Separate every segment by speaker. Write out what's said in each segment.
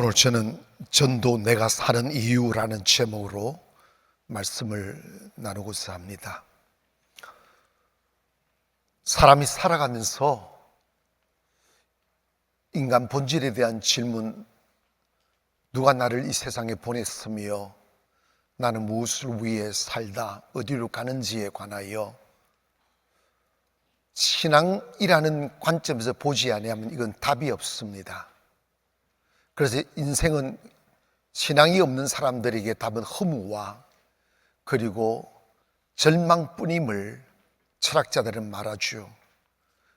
Speaker 1: 오늘 저는 전도 내가 사는 이유라는 제목으로 말씀을 나누고자 합니다. 사람이 살아가면서 인간 본질에 대한 질문, 누가 나를 이 세상에 보냈으며 나는 무엇을 위해 살다 어디로 가는지에 관하여 신앙이라는 관점에서 보지 아니하면 이건 답이 없습니다. 그래서 인생은 신앙이 없는 사람들에게 답은 허무와 그리고 절망뿐임을 철학자들은 말하죠.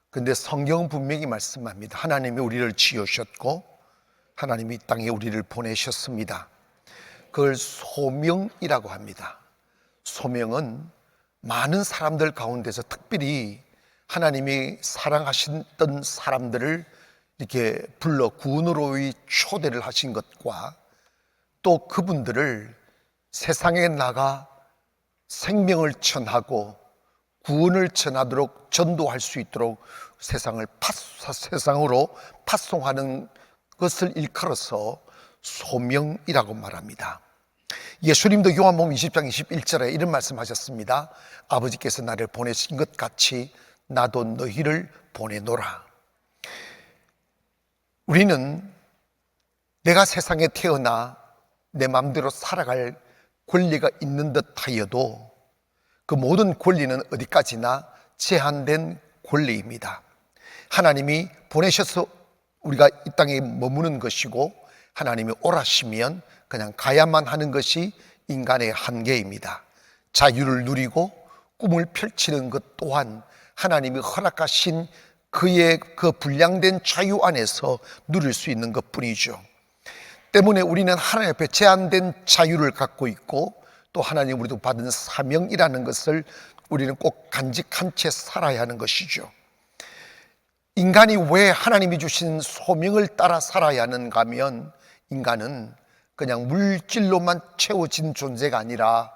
Speaker 1: 그런데 성경은 분명히 말씀합니다. 하나님이 우리를 지으셨고 하나님이 이 땅에 우리를 보내셨습니다. 그걸 소명이라고 합니다. 소명은 많은 사람들 가운데서 특별히 하나님이 사랑하셨던 사람들을 이렇게 불러 구원으로의 초대를 하신 것과 또 그분들을 세상에 나가 생명을 전하고 구원을 전하도록 전도할 수 있도록 세상으로 파송하는 것을 일컬어서 소명이라고 말합니다. 예수님도 요한복음 20장 21절에 이런 말씀하셨습니다. 아버지께서 나를 보내신 것 같이 나도 너희를 보내노라. 우리는 내가 세상에 태어나 내 마음대로 살아갈 권리가 있는 듯 하여도 그 모든 권리는 어디까지나 제한된 권리입니다. 하나님이 보내셔서 우리가 이 땅에 머무는 것이고 하나님이 오라시면 그냥 가야만 하는 것이 인간의 한계입니다. 자유를 누리고 꿈을 펼치는 것 또한 하나님이 허락하신 그의 그 분량된 자유 안에서 누릴 수 있는 것뿐이죠. 때문에 우리는 하나님 앞에 제한된 자유를 갖고 있고 또 하나님 우리도 받은 사명이라는 것을 우리는 꼭 간직한 채 살아야 하는 것이죠. 인간이 왜 하나님이 주신 소명을 따라 살아야 하는가 하면 인간은 그냥 물질로만 채워진 존재가 아니라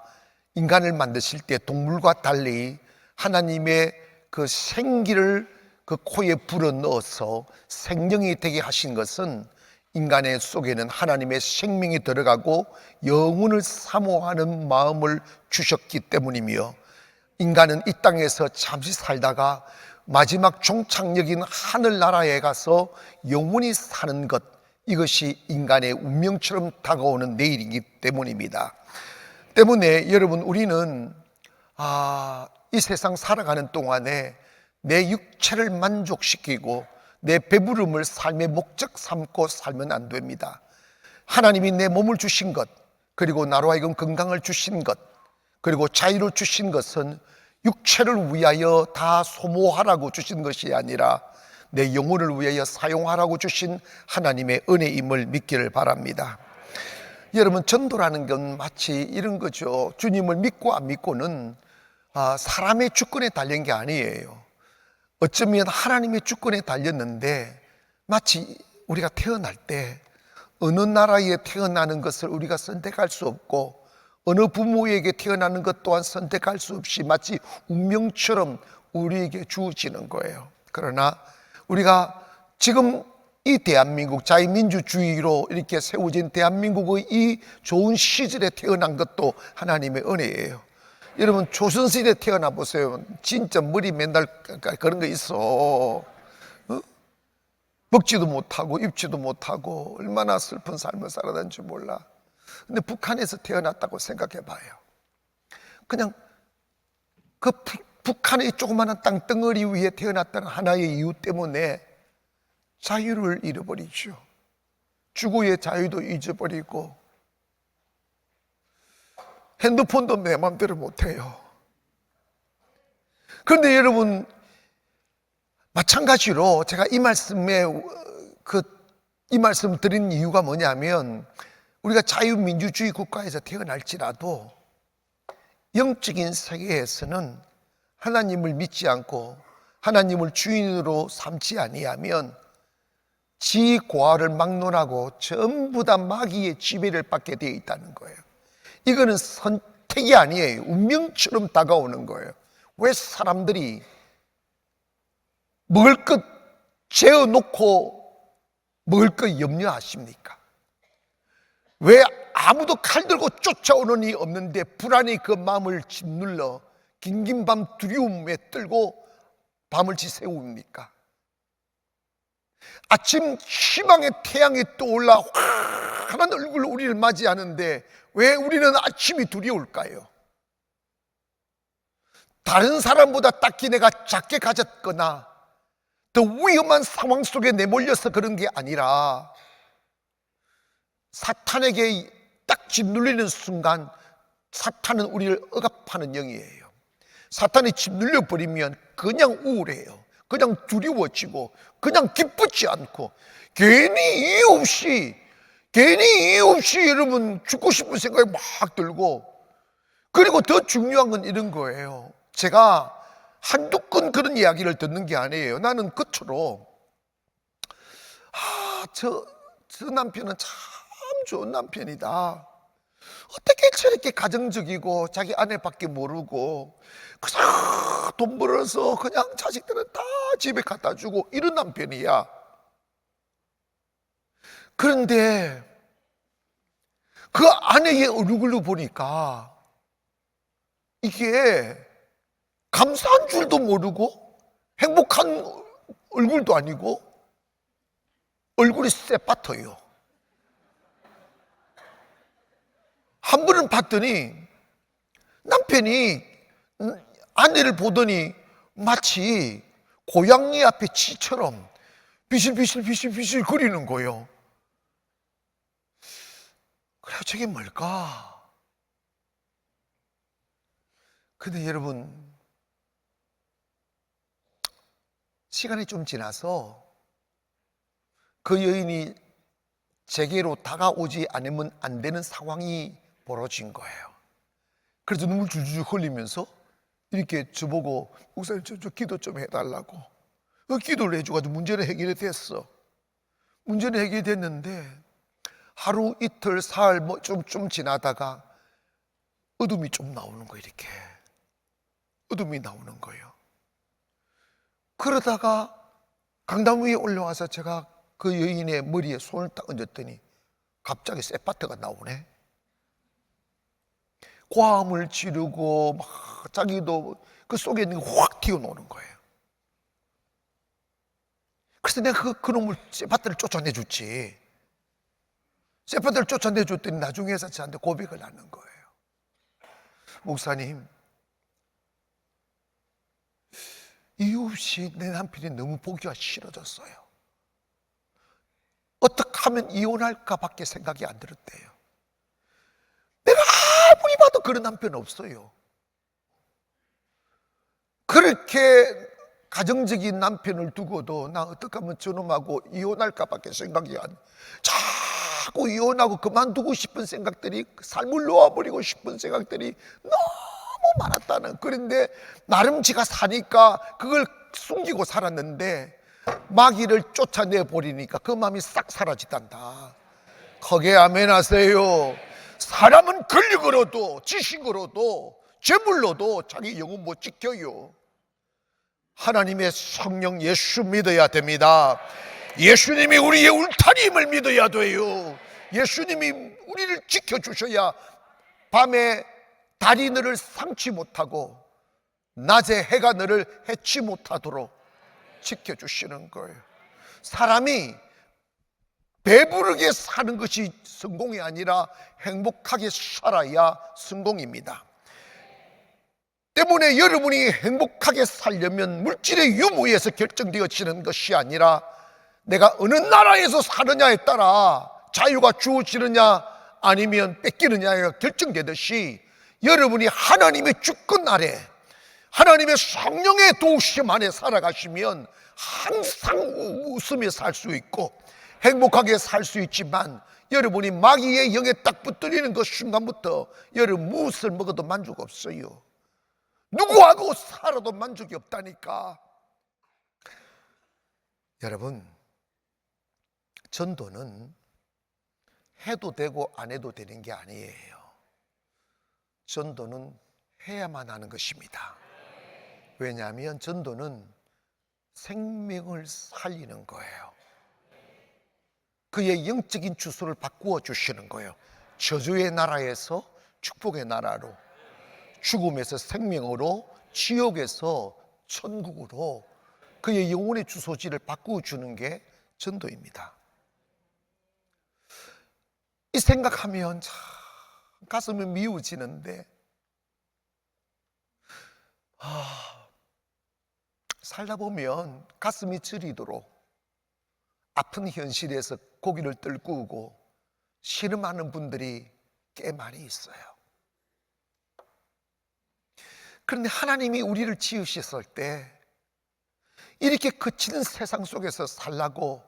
Speaker 1: 인간을 만드실 때 동물과 달리 하나님의 그 생기를 그 코에 불어 넣어서 생명이 되게 하신 것은 인간의 속에는 하나님의 생명이 들어가고 영혼을 사모하는 마음을 주셨기 때문이며 인간은 이 땅에서 잠시 살다가 마지막 종착역인 하늘나라에 가서 영원히 사는 것, 이것이 인간의 운명처럼 다가오는 내일이기 때문입니다. 때문에 여러분 우리는 이 세상 살아가는 동안에 내 육체를 만족시키고 내 배부름을 삶의 목적 삼고 살면 안 됩니다. 하나님이 내 몸을 주신 것, 그리고 나로 하여금 건강을 주신 것, 그리고 자유를 주신 것은 육체를 위하여 다 소모하라고 주신 것이 아니라 내 영혼을 위하여 사용하라고 주신 하나님의 은혜임을 믿기를 바랍니다. 여러분, 전도라는 건 마치 이런 거죠. 주님을 믿고 안 믿고는 사람의 주권에 달린 게 아니에요. 어쩌면 하나님의 주권에 달렸는데 마치 우리가 태어날 때 어느 나라에 태어나는 것을 우리가 선택할 수 없고 어느 부모에게 태어나는 것 또한 선택할 수 없이 마치 운명처럼 우리에게 주어지는 거예요. 그러나 우리가 지금 이 대한민국 자유민주주의로 이렇게 세워진 대한민국의 이 좋은 시절에 태어난 것도 하나님의 은혜예요. 여러분 조선시대에 태어나 보세요. 진짜 머리 맨날 그런 거 있어. 먹지도 못하고 입지도 못하고 얼마나 슬픈 삶을 살아다니는지 몰라. 근데 북한에서 태어났다고 생각해 봐요. 그냥 그 북한의 조그마한 땅덩어리 위에 태어났다는 하나의 이유 때문에 자유를 잃어버리죠. 주거의 자유도 잊어버리고 핸드폰도 내 마음대로 못해요. 그런데 여러분 마찬가지로 제가 이 말씀 드린 이유가 뭐냐면 우리가 자유민주주의 국가에서 태어날지라도 영적인 세계에서는 하나님을 믿지 않고 하나님을 주인으로 삼지 아니하면 지고아를 막론하고 전부 다 마귀의 지배를 받게 되어 있다는 거예요. 이거는 선택이 아니에요. 운명처럼 다가오는 거예요. 왜 사람들이 먹을 것 재어놓고 먹을 것 염려하십니까? 왜 아무도 칼 들고 쫓아오는 이 없는데 불안이 그 마음을 짓눌러 긴긴 밤 두려움에 떨고 밤을 지새웁니까? 아침 희망의 태양이 떠올라 환한 얼굴로 우리를 맞이하는데 왜 우리는 아침이 두려울까요? 다른 사람보다 딱히 내가 작게 가졌거나 더 위험한 상황 속에 내몰려서 그런 게 아니라 사탄에게 딱 짓눌리는 순간 사탄은 우리를 억압하는 영이에요. 사탄이 짓눌려 버리면 그냥 우울해요. 그냥 두려워지고 그냥 기쁘지 않고 괜히 이유 없이 여러분 죽고 싶은 생각이 막 들고, 그리고 더 중요한 건 이런 거예요. 제가 한두 건 그런 이야기를 듣는 게 아니에요. 나는 그토록 저 남편은 참 좋은 남편이다. 어떻게 저렇게 가정적이고 자기 아내밖에 모르고 그냥 돈 벌어서 그냥 자식들은 다 집에 갖다 주고 이런 남편이야. 그런데 그 아내의 얼굴로 보니까 이게 감사한 줄도 모르고 행복한 얼굴도 아니고 얼굴이 쎄빠터요. 한 번은 봤더니 남편이 아내를 보더니 마치 고양이 앞에 치처럼 비실비실 거리는 거예요. 그래, 저게 뭘까? 근데 여러분, 시간이 좀 지나서 그 여인이 제게로 다가오지 않으면 안 되는 상황이 벌어진 거예요. 그래서 눈물 줄줄 흘리면서 이렇게 저보고 목사님 저 기도 좀 해달라고 그 기도를 해줘가지고 문제는 해결이 됐어. 문제는 해결이 됐는데 하루 이틀 사흘 좀 지나다가 어둠이 좀 나오는 거예요. 이렇게 어둠이 나오는 거예요. 그러다가 강당 위에 올라와서 제가 그 여인의 머리에 손을 딱 얹었더니 갑자기 쇠파트가 나오네. 고함을 지르고 막 자기도 그 속에 있는 게 확 튀어나오는 거예요. 그래서 내가 그 놈을 쇠파트를 쫓아내줬지. 쇠파트를 쫓아내줬더니 나중에서 저한테 고백을 하는 거예요. 목사님, 이유 없이 내 남편이 너무 보기가 싫어졌어요. 어떻게 하면 이혼할까 밖에 생각이 안 들었대요. 내가 아무리 봐도 그런 남편 없어요. 그렇게 가정적인 남편을 두고도 나 어떻게 하면 저놈하고 이혼할까 밖에 생각이 안, 자꾸 이혼하고 그만두고 싶은 생각들이, 삶을 놓아버리고 싶은 생각들이 너무 많았다는. 그런데 나름 지가 사니까 그걸 숨기고 살았는데 마귀를 쫓아내 버리니까 그 마음이 싹 사라지단다. 크게 아멘 하세요. 사람은 권력으로도 지식으로도 재물로도 자기 영혼 못 지켜요. 하나님의 성령 예수 믿어야 됩니다. 예수님이 우리의 울타리임을 믿어야 돼요. 예수님이 우리를 지켜주셔야 밤에 달이 너를 상치 못하고 낮에 해가 너를 해치 못하도록 지켜주시는 거예요. 사람이 배부르게 사는 것이 성공이 아니라 행복하게 살아야 성공입니다. 때문에 여러분이 행복하게 살려면 물질의 유무에서 결정되어지는 것이 아니라 내가 어느 나라에서 사느냐에 따라 자유가 주어지느냐 아니면 뺏기느냐가 결정되듯이 여러분이 하나님의 주권 아래 하나님의 성령의 도우심 안에 살아가시면 항상 웃으며 살 수 있고 행복하게 살 수 있지만, 여러분이 마귀의 영에 딱 붙들리는 그 순간부터 여러분 무엇을 먹어도 만족 없어요. 누구하고 살아도 만족이 없다니까. 여러분, 전도는 해도 되고 안 해도 되는 게 아니에요. 전도는 해야만 하는 것입니다. 왜냐하면 전도는 생명을 살리는 거예요. 그의 영적인 주소를 바꾸어 주시는 거예요. 저주의 나라에서 축복의 나라로, 죽음에서 생명으로, 지옥에서 천국으로 그의 영혼의 주소지를 바꾸어 주는 게 전도입니다. 이 생각하면 참 가슴이 미워지는데, 살다 보면 가슴이 저리도록 아픈 현실에서 고개를 떨구고 씨름하는 분들이 꽤 많이 있어요. 그런데 하나님이 우리를 지으셨을 때 이렇게 거치는 세상 속에서 살라고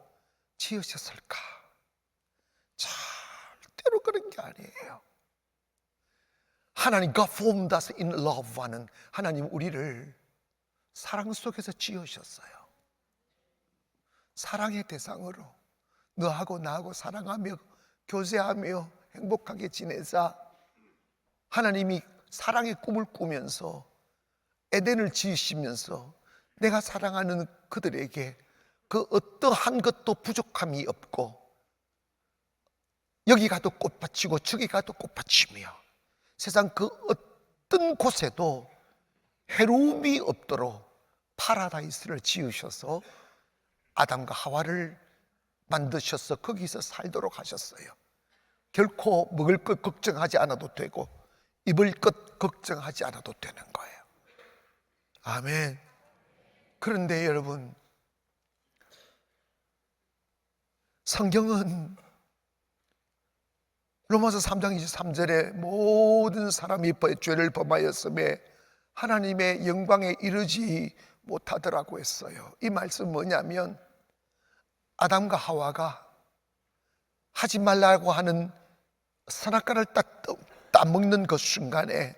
Speaker 1: 지으셨을까? 절대로 그런 게 아니에요. 하나님 God formed us in love 하는 하나님 우리를 사랑 속에서 지으셨어요. 사랑의 대상으로 너하고 나하고 사랑하며 교제하며 행복하게 지내자. 하나님이 사랑의 꿈을 꾸면서 에덴을 지으시면서 내가 사랑하는 그들에게 그 어떠한 것도 부족함이 없고, 여기 가도 꽃밭이고 저기 가도 꽃밭이며 세상 그 어떤 곳에도 해로움이 없도록 파라다이스를 지으셔서 아담과 하와를 만드셔서 거기서 살도록 하셨어요. 결코 먹을 것 걱정하지 않아도 되고 입을 것 걱정하지 않아도 되는 거예요. 아멘. 그런데 여러분, 성경은 로마서 3장 23절에 모든 사람이 죄를 범하였음에 하나님의 영광에 이르지 못하더라고 했어요. 이 말씀 뭐냐면, 아담과 하와가 하지 말라고 하는 선악과를 따먹는 그 순간에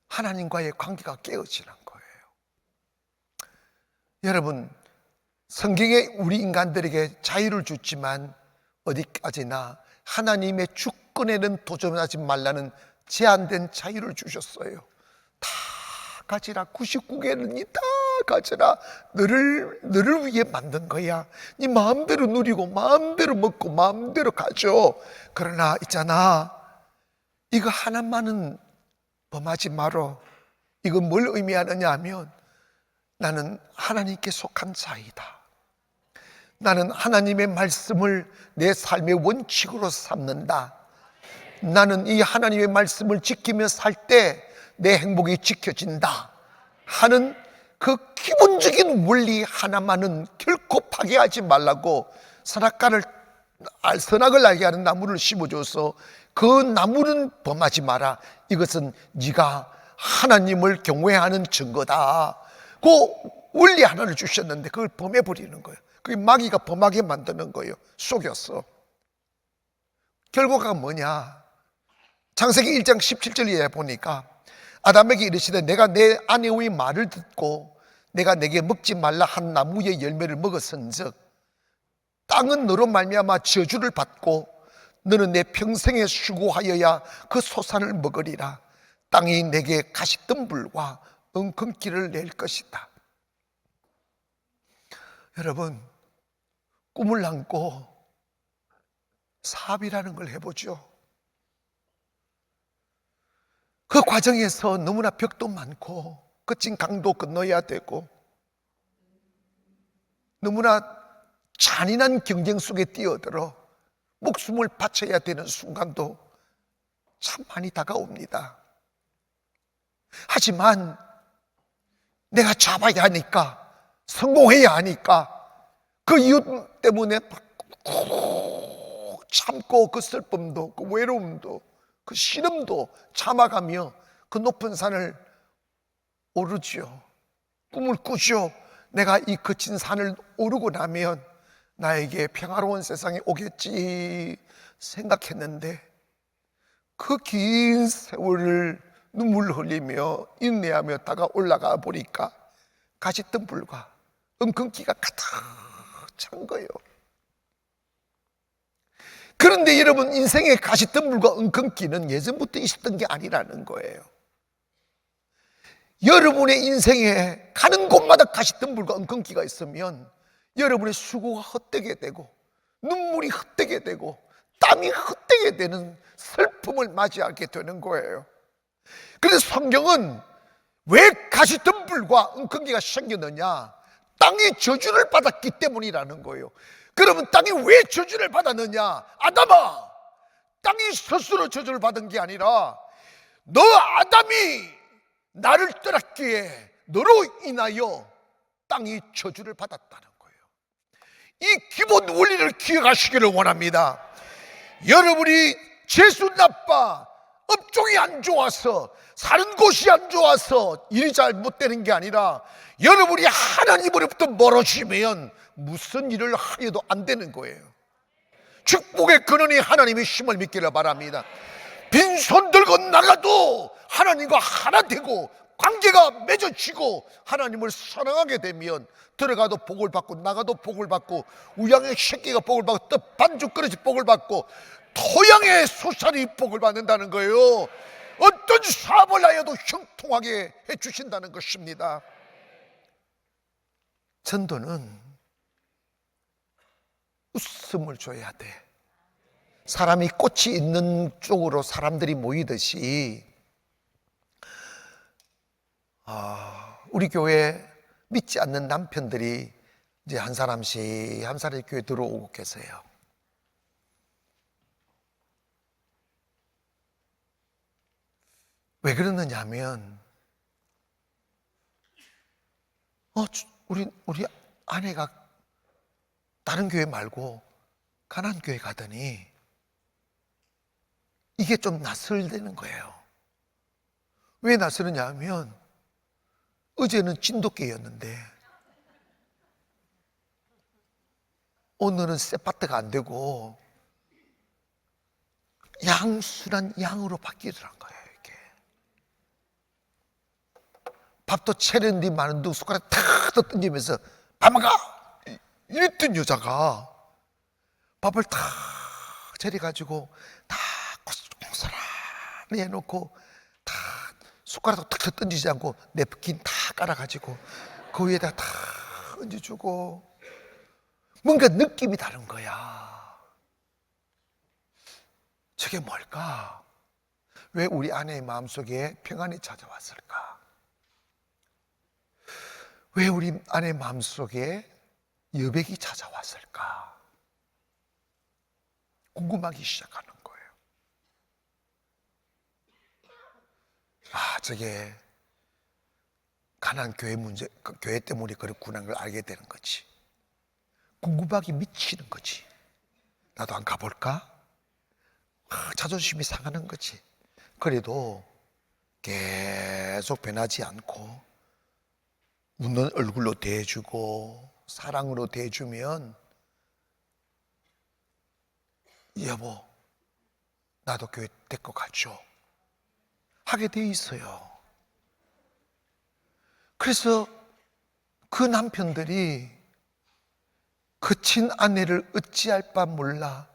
Speaker 1: 하나님과의 관계가 깨어지는 거예요. 여러분, 성경에 우리 인간들에게 자유를 주지만 어디까지나 하나님의 주권에는 도전하지 말라는 제한된 자유를 주셨어요. 다 가지라. 99개는 다 가지라. 너를 위해 만든 거야. 네 마음대로 누리고 마음대로 먹고 마음대로 가져. 그러나 있잖아, 이거 하나만은 범하지 말어. 이건 뭘 의미하느냐 하면, 나는 하나님께 속한 자이다. 나는 하나님의 말씀을 내 삶의 원칙으로 삼는다. 나는 이 하나님의 말씀을 지키며 살 때 내 행복이 지켜진다 하는 그 기본적인 원리 하나만은 결코 파괴하지 말라고 선악을 알게 하는 나무를 심어줘서 그 나무는 범하지 마라. 이것은 네가 하나님을 경외하는 증거다. 그 원리 하나를 주셨는데 그걸 범해버리는 거예요. 그게 마귀가 범하게 만드는 거예요. 속였어. 결과가 뭐냐? 창세기 1장 17절에 보니까 아담에게 이르시되 내가 내 아내의 말을 듣고 내가 내게 먹지 말라 한 나무의 열매를 먹었은즉 땅은 너로 말미암아 저주를 받고 너는 내 평생에 수고하여야 그 소산을 먹으리라. 땅이 내게 가시덤불과 엉겅퀴를 낼 것이다. 여러분, 꿈을 안고 사업이라는 걸 해보죠. 그 과정에서 너무나 벽도 많고 거친 강도 건너야 되고 너무나 잔인한 경쟁 속에 뛰어들어 목숨을 바쳐야 되는 순간도 참 많이 다가옵니다. 하지만 내가 잡아야 하니까, 성공해야 하니까 그 이유 때문에 참고 그 슬픔도 그 외로움도 그 시름도 참아가며 그 높은 산을 오르죠. 꿈을 꾸죠. 내가 이 거친 산을 오르고 나면 나에게 평화로운 세상이 오겠지 생각했는데 그 긴 세월을 눈물을 흘리며 인내하며 다가 올라가 보니까 가시덤불과 엉겅퀴가 가득 찬 거예요. 그런데 여러분, 인생의 가시덤불과 엉겅퀴는 예전부터 있었던 게 아니라는 거예요. 여러분의 인생에 가는 곳마다 가시덤불과 엉겅퀴가 있으면 여러분의 수고가 헛되게 되고 눈물이 흩뜨게 되고 땀이 흩뜨게 되는 슬픔을 맞이하게 되는 거예요. 그래서 성경은 왜 가시덤불과 웅크기가 생겼느냐? 땅이 저주를 받았기 때문이라는 거예요. 그러면 땅이 왜 저주를 받았느냐? 아담아, 땅이 스스로 저주를 받은 게 아니라 너 아담이 나를 떠났기에 너로 인하여 땅이 저주를 받았다는 거예요. 이 기본 원리를 기억하시기를 원합니다. 여러분이 재수 나빠, 업종이 안 좋아서, 사는 곳이 안 좋아서 일이 잘 못 되는 게 아니라 여러분이 하나님으로부터 멀어지면 무슨 일을 하여도 안 되는 거예요. 축복의 근원이 하나님이심을 믿기를 바랍니다. 빈손 들고 나가도 하나님과 하나 되고 관계가 맺어지고 하나님을 사랑하게 되면 들어가도 복을 받고 나가도 복을 받고 우양의 새끼가 복을 받고 또 반죽 그릇이 복을 받고 토양의 소살이 복을 받는다는 거예요. 어떤 사업을 하여도 형통하게 해주신다는 것입니다. 전도는 웃음을 줘야 돼. 사람이 꽃이 있는 쪽으로 사람들이 모이듯이 우리 교회 믿지 않는 남편들이 이제 한 사람씩 교회 들어오고 계세요. 왜 그러느냐 하면 우리 아내가 다른 교회 말고 가나안 교회 가더니 이게 좀 낯설다는 거예요. 왜 낯설느냐 하면 어제는 진돗개였는데 오늘은 세파트가 안 되고 양순한 양으로 바뀌더란 거예요. 이게 밥도 차렸는데 마는데 숟가락 탁 던지면서 밥 먹어! 이랬던 여자가 밥을 탁 차려가지고 다 고스란히 해놓고 다 숟가락도 탁 던지지 않고 냅킨 다 깔아가지고 그 위에다 다 얹어주고 뭔가 느낌이 다른 거야. 저게 뭘까? 왜 우리 아내의 마음속에 평안이 찾아왔을까? 왜 우리 아내의 마음속에 여백이 찾아왔을까? 궁금하기 시작하는 거예요. 저게 가나안 교회 문제, 교회 때문에 그렇구나 걸 알게 되는 거지. 궁금하기 미치는 거지. 나도 안 가볼까? 자존심이 상하는 거지. 그래도 계속 변하지 않고 웃는 얼굴로 대해주고 사랑으로 대해주면 여보 나도 교회 데리고 가죠 하게 돼 있어요. 그래서 그 남편들이 거친 아내를 어찌할 바 몰라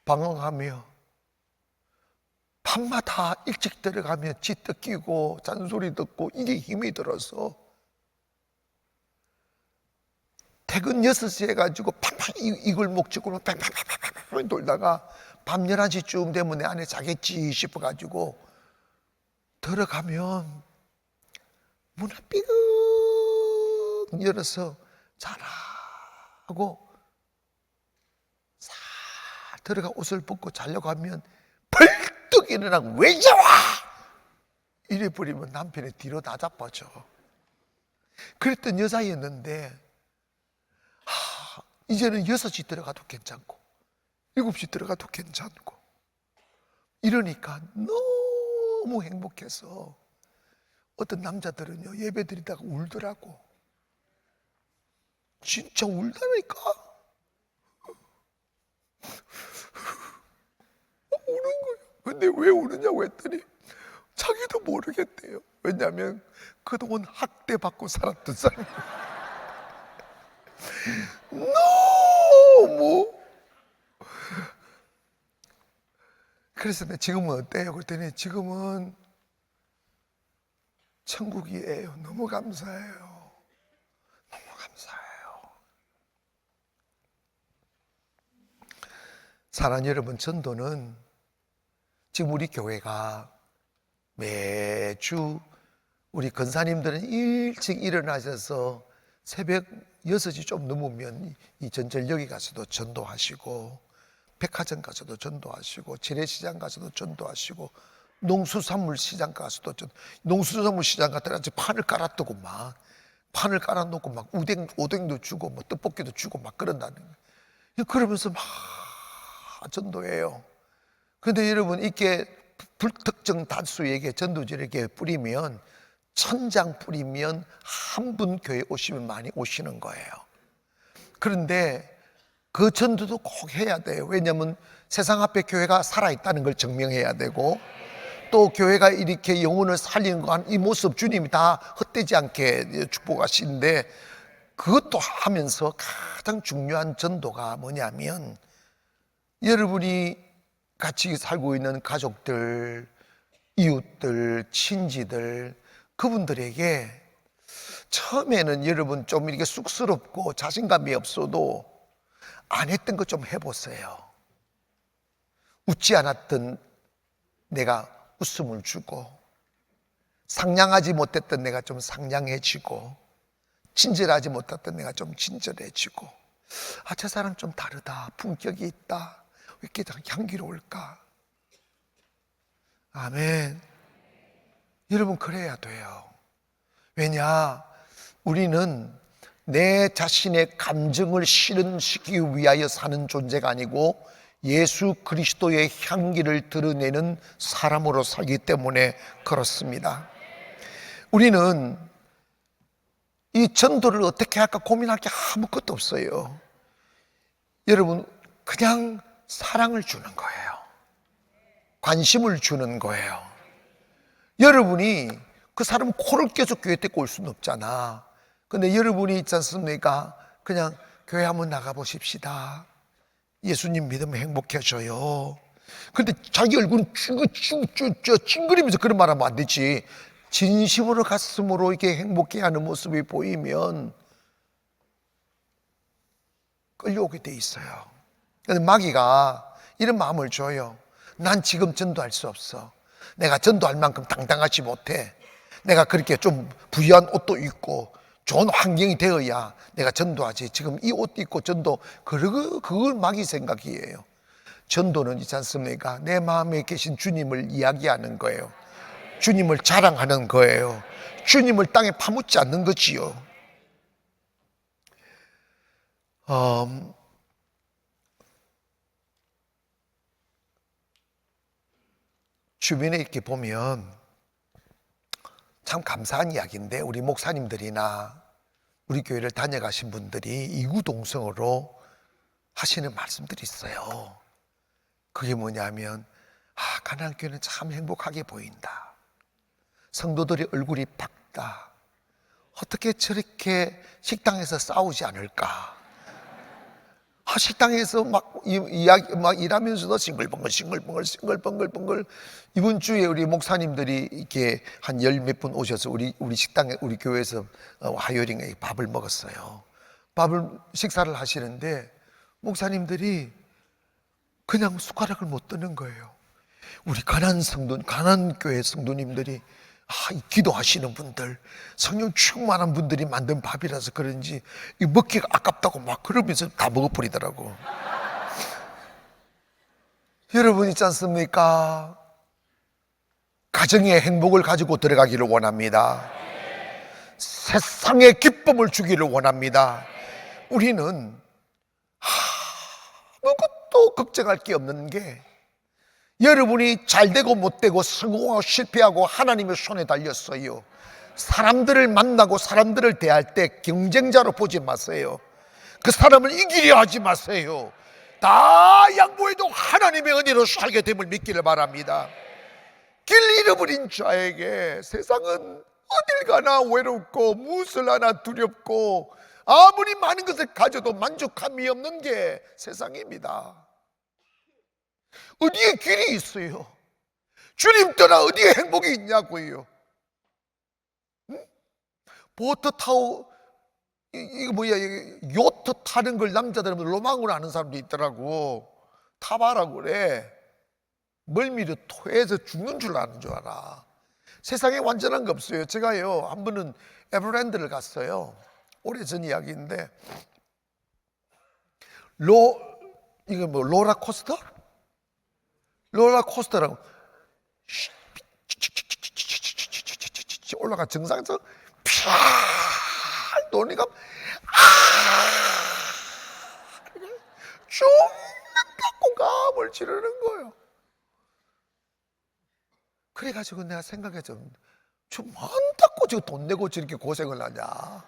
Speaker 1: 방황하며 밤마다 일찍 들어가며 쥐 뜯기고 잔소리 듣고 이게 힘이 들어서 퇴근 6시 해가지고 팡팡 이골목 찍고 팡팡 돌다가 밤 11시쯤 되면 내 아내 자겠지 싶어가지고 들어가면 문을 삐걱 열어서 자라 하고 싹 들어가 옷을 벗고 자려고 하면 벌떡 일어나고 왜 이제 와! 이래 버리면 남편의 뒤로 다 자빠져. 그랬던 여자였는데 이제는 6시 들어가도 괜찮고 7시 들어가도 괜찮고 이러니까 너무 행복해서 어떤 남자들은요 예배 드리다가 울더라고. 진짜 울다니까. 우는 거예요. 근데 왜 우느냐고 했더니 자기도 모르겠대요. 왜냐하면 그동안 학대받고 살았던 사람. 너무. 그래서 내가 지금은 어때요? 그랬더니 지금은 천국이에요. 너무 감사해요. 너무 감사해요. 사랑하는 여러분, 전도는 지금 우리 교회가 매주 우리 권사님들은 일찍 일어나셔서 새벽 6시 좀 넘으면 이 전철역에 가서도 전도하시고, 백화점 가서도 전도하시고, 재래시장 가서도 전도하시고, 농수산물 시장 가서도 농수산물 시장 갔다가 판을 깔아두고 막 판을 깔아놓고 막 오뎅도 주고 뭐 떡볶이도 주고 막 그런다는 거예요. 그러면서 막 전도해요. 그런데 여러분, 이게 불특정 다수에게 전도지를 뿌리면, 천장 뿌리면 한 분 교회 오시면 많이 오시는 거예요. 그런데 그 전도도 꼭 해야 돼요. 왜냐하면 세상 앞에 교회가 살아있다는 걸 증명해야 되고, 또 교회가 이렇게 영혼을 살리는 이 모습 주님이 다 헛되지 않게 축복하시는데, 그것도 하면서 가장 중요한 전도가 뭐냐면, 여러분이 같이 살고 있는 가족들, 이웃들, 친지들, 그분들에게 처음에는 여러분 좀 이렇게 쑥스럽고 자신감이 없어도 안 했던 것 좀 해보세요. 웃지 않았던 내가 웃음을 주고, 상냥하지 못했던 내가 좀 상냥해지고, 친절하지 못했던 내가 좀 친절해지고, 아, 저 사람 좀 다르다, 품격이 있다, 왜 이렇게 향기로울까? 아멘. 여러분, 그래야 돼요. 왜냐? 우리는 내 자신의 감정을 실현시키기 위하여 사는 존재가 아니고 예수 그리스도의 향기를 드러내는 사람으로 살기 때문에 그렇습니다. 우리는 이 전도를 어떻게 할까 고민할 게 아무것도 없어요. 여러분, 그냥 사랑을 주는 거예요. 관심을 주는 거예요. 여러분이 그 사람 코를 계속 교회 데리고 올 수는 없잖아. 근데 여러분이 있지 않습니까? 그냥 교회 한번 나가보십시다. 예수님 믿으면 행복해져요. 근데 자기 얼굴은 찡그리면서 그런 말 하면 안 되지. 진심으로 가슴으로 이렇게 행복해하는 모습이 보이면 끌려오게 돼 있어요. 근데 마귀가 이런 마음을 줘요. 난 지금 전도할 수 없어. 내가 전도할 만큼 당당하지 못해. 내가 그렇게 좀 부유한 옷도 입고 좋은 환경이 되어야 내가 전도하지. 지금 이 옷 입고 전도, 그걸 마귀 생각이에요. 전도는 있지 않습니까? 내 마음에 계신 주님을 이야기하는 거예요. 주님을 자랑하는 거예요. 주님을 땅에 파묻지 않는 거지요. 주변에 이렇게 보면 참 감사한 이야기인데, 우리 목사님들이나 우리 교회를 다녀가신 분들이 이구동성으로 하시는 말씀들이 있어요. 그게 뭐냐면, 가나안교회는 참 행복하게 보인다. 성도들의 얼굴이 밝다. 어떻게 저렇게 식당에서 싸우지 않을까? 식당에서 막 일하면서도 싱글벙글. 이번 주에 우리 목사님들이 이렇게 한 열 몇 분 오셔서 우리 식당에, 우리 교회에서 화요일에 밥을 먹었어요. 식사를 하시는데 목사님들이 그냥 숟가락을 못 드는 거예요. 우리 가난교회 성도님들이 기도하시는 분들, 성령 충만한 분들이 만든 밥이라서 그런지 먹기가 아깝다고 막 그러면서 다 먹어버리더라고. 여러분 있지 않습니까? 가정의 행복을 가지고 들어가기를 원합니다. 세상에 기쁨을 주기를 원합니다. 우리는 아무것도 걱정할 게 없는 게, 여러분이 잘되고 못되고 성공하고 실패하고 하나님의 손에 달렸어요. 사람들을 만나고 사람들을 대할 때 경쟁자로 보지 마세요. 그 사람을 이기려 하지 마세요. 다 양보해도 하나님의 은혜로 살게 됨을 믿기를 바랍니다. 길 잃어버린 자에게 세상은 어딜 가나 외롭고 무엇을 하나 두렵고 아무리 많은 것을 가져도 만족함이 없는 게 세상입니다. 어디에 길이 있어요? 주님 떠나 어디에 행복이 있냐고요. 보트 타고 요트 타는 걸 남자들은 로망으로 하는 사람도 있더라고. 타봐라 그래. 멀미로 토해서 죽는 줄 아는 줄 알아. 세상에 완전한 거 없어요. 제가요 한 번은 에버랜드를 갔어요. 오래전 이야기인데 이거 뭐 롤러코스터? 롤러코스터라고 올라가 정상에서 펴 도니까 죽는다고 감을 지르는 거예요. 그래가지고 내가 생각해서 좀 많다고 지금 돈 내고 저렇게 고생을 하냐.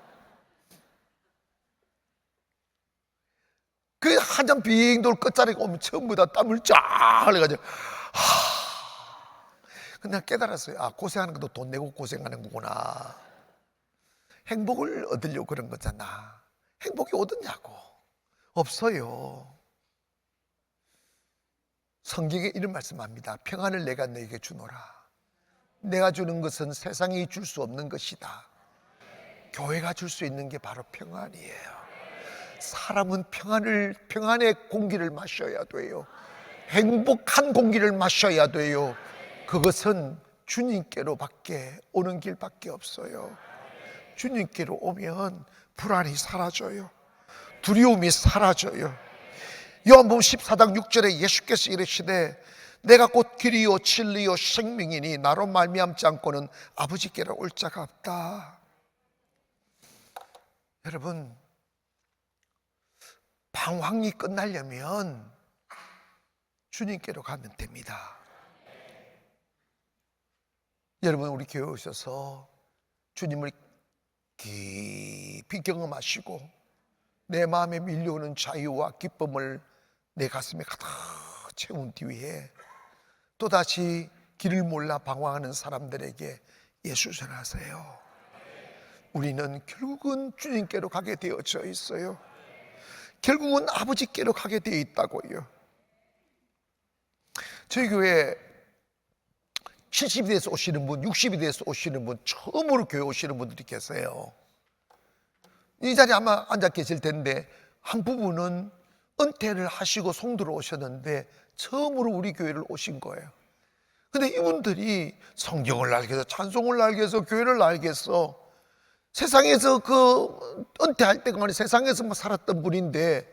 Speaker 1: 그 한참 빙 돌 끝자리가 오면 전부 다 땀을 쫙 흘려가지고 근데 내가 깨달았어요. 아, 고생하는 것도 돈 내고 고생하는 거구나. 행복을 얻으려고 그런 거잖아. 행복이 어딨냐고. 없어요. 성경에 이런 말씀합니다. 평안을 내가 너에게 주노라. 내가 주는 것은 세상이 줄 수 없는 것이다. 교회가 줄 수 있는 게 바로 평안이에요. 사람은 평안의 공기를 마셔야 돼요. 행복한 공기를 마셔야 돼요. 그것은 주님께로 밖에 오는 길밖에 없어요. 주님께로 오면 불안이 사라져요. 두려움이 사라져요. 요한복음 14장 6절에 예수께서 이르시되 내가 곧 길이요 진리요 생명이니 나로 말미암지 않고는 아버지께로 올 자가 없다. 여러분, 방황이 끝나려면 주님께로 가면 됩니다. 여러분, 우리 교회에 오셔서 주님을 깊이 경험하시고 내 마음에 밀려오는 자유와 기쁨을 내 가슴에 가득 채운 뒤에 또다시 길을 몰라 방황하는 사람들에게 예수 전하세요. 우리는 결국은 주님께로 가게 되어져 있어요. 결국은 아버지께로 가게 되어 있다고요. 저희 교회 70이 돼서 오시는 분, 60이 돼서 오시는 분, 처음으로 교회 오시는 분들이 계세요. 이 자리에 아마 앉아 계실 텐데 한 부분은 은퇴를 하시고 송도로 오셨는데 처음으로 우리 교회를 오신 거예요. 근데 이분들이 성경을 알게 해서 찬송을 알게 해서 교회를 알게 해서 세상에서 그 은퇴할 때까지 세상에서만 살았던 분인데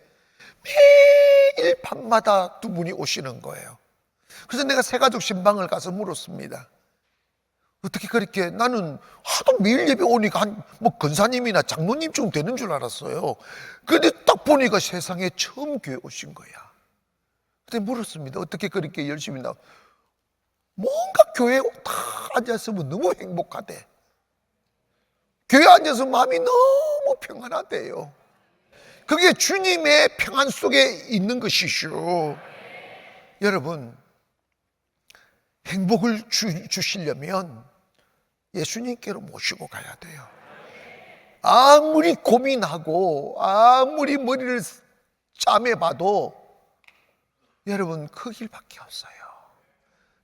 Speaker 1: 매일 밤마다 두 분이 오시는 거예요. 그래서 내가 새가족 신방을 가서 물었습니다. 어떻게 그렇게, 나는 하도 매일 예배 오니까 뭐 권사님이나 장로님쯤 되는 줄 알았어요. 그런데 딱 보니까 세상에 처음 교회 오신 거야. 그때 물었습니다. 어떻게 그렇게 열심히 뭔가 교회에 다 앉아있으면 너무 행복하대. 교회에 앉아서 마음이 너무 평안하대요. 그게 주님의 평안 속에 있는 것이죠. 여러분, 행복을 주시려면 예수님께로 모시고 가야 돼요. 아무리 고민하고 아무리 머리를 짜매봐도 여러분, 그 길밖에 없어요.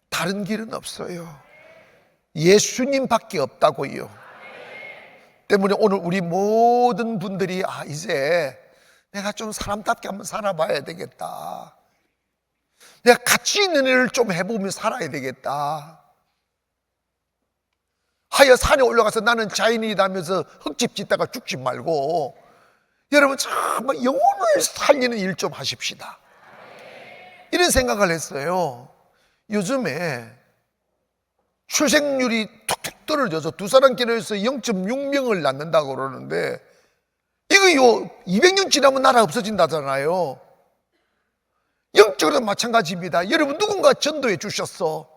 Speaker 1: 다른 길은 없어요. 예수님밖에 없다고요. 때문에 오늘 우리 모든 분들이 이제 내가 좀 사람답게 한번 살아봐야 되겠다. 내가 가치 있는 일을 좀 해보면 살아야 되겠다. 하여 산에 올라가서 나는 자연이라면서 흙집 짓다가 죽지 말고 여러분 정말 영혼을 살리는 일 좀 하십시다. 이런 생각을 했어요. 요즘에 출생률이 툭툭 떨어져서 두 사람 결혼해서 0.6명을 낳는다고 그러는데 이거 200년 지나면 나라 없어진다잖아요. 영적으로 마찬가지입니다. 여러분, 누군가 전도해 주셨어.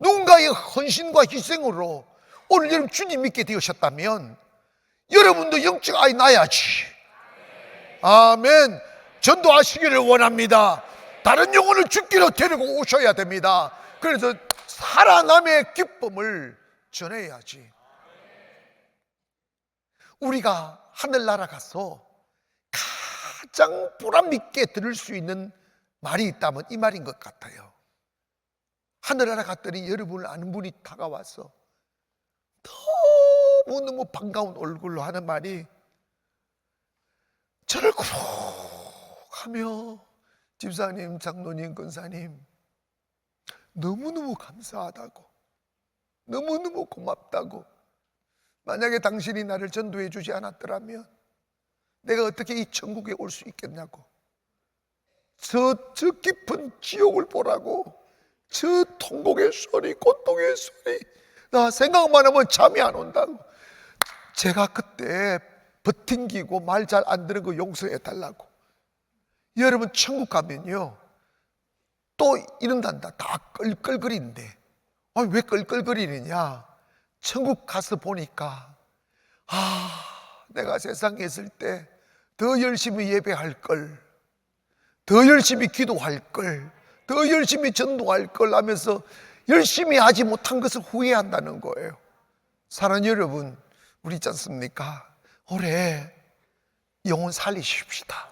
Speaker 1: 누군가의 헌신과 희생으로 오늘 여러분 주님 믿게 되셨다면 여러분도 영적 아이 낳아야지. 아멘. 전도하시기를 원합니다. 다른 영혼을 죽기로 데리고 오셔야 됩니다. 그래서 살아남의 기쁨을 전해야지. 우리가 하늘나라 가서 가장 보람 있게 들을 수 있는 말이 있다면 이 말인 것 같아요. 하늘나라 갔더니 여러분을 아는 분이 다가와서 너무너무 반가운 얼굴로 하는 말이 저를 구룩하며 집사님, 장로님, 권사님, 너무너무 감사하다고, 너무너무 고맙다고. 만약에 당신이 나를 전도해 주지 않았더라면 내가 어떻게 이 천국에 올 수 있겠냐고. 저 깊은 지옥을 보라고. 저 통곡의 소리, 고통의 소리, 나 생각만 하면 잠이 안 온다고. 제가 그때 버팅기고 말 잘 안 듣는 거 용서해 달라고. 여러분, 천국 가면요 또 이런단다. 다 끌끌거리는데, 왜 끌끌거리느냐? 천국 가서 보니까 내가 세상에 있을 때 더 열심히 예배할 걸, 더 열심히 기도할 걸, 더 열심히 전도할 걸 하면서 열심히 하지 못한 것을 후회한다는 거예요. 사랑하는 여러분, 우리 있지 않습니까? 올해 영혼 살리십시다.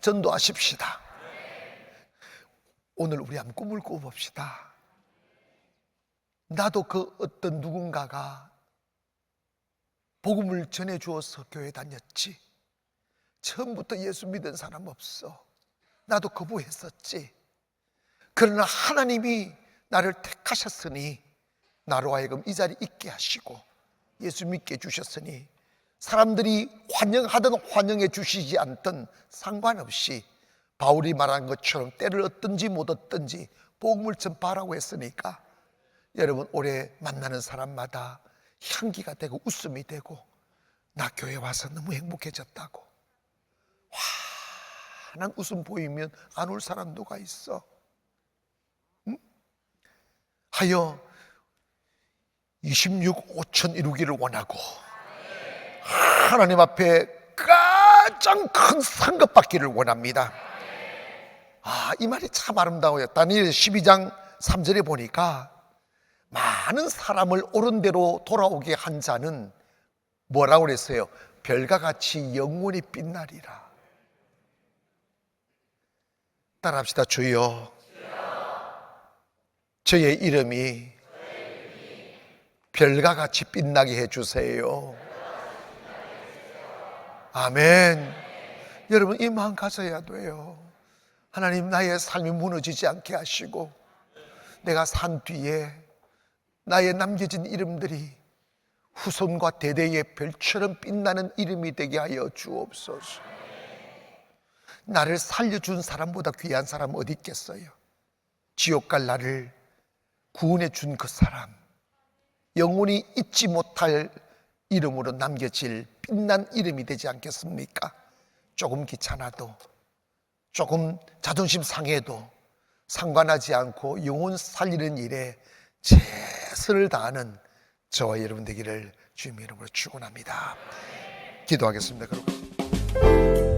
Speaker 1: 전도하십시다. 오늘 우리 한번 꿈을 꿔봅시다. 나도 그 어떤 누군가가 복음을 전해주어서 교회 다녔지. 처음부터 예수 믿은 사람 없어. 나도 거부했었지. 그러나 하나님이 나를 택하셨으니, 나로 하여금 이 자리에 있게 하시고 예수 믿게 해주셨으니, 사람들이 환영하든 환영해 주시지 않든 상관없이 바울이 말한 것처럼 때를 얻든지 못 얻든지 복음을 전파하라고 했으니까, 여러분, 올해 만나는 사람마다 향기가 되고 웃음이 되고, 나 교회 와서 너무 행복해졌다고. 환한 웃음 보이면 안 올 사람 누가 있어? 응? 하여 26 5천 이루기를 원하고 하나님 앞에 가장 큰 상급 받기를 원합니다. 이 말이 참 아름다워요. 다니엘 12장 3절에 보니까 많은 사람을 옳은 대로 돌아오게 한 자는 뭐라고 그랬어요? 별과 같이 영원히 빛나리라. 따라합시다. 주여, 저의 이름이 별과 같이 빛나게 해주세요. 아멘. 여러분, 이 마음 가져야 돼요. 하나님, 나의 삶이 무너지지 않게 하시고, 내가 산 뒤에 나의 남겨진 이름들이 후손과 대대의 별처럼 빛나는 이름이 되게 하여 주옵소서. 나를 살려준 사람보다 귀한 사람 어디 있겠어요? 지옥 갈 나를 구원해 준 그 사람, 영원히 잊지 못할 이름으로 남겨질 빛난 이름이 되지 않겠습니까? 조금 귀찮아도, 조금 자존심 상해도 상관하지 않고 영혼 살리는 일에 최선을 다하는 저와 여러분 되기를 주님의 이름으로 축원합니다. 기도하겠습니다. 그럼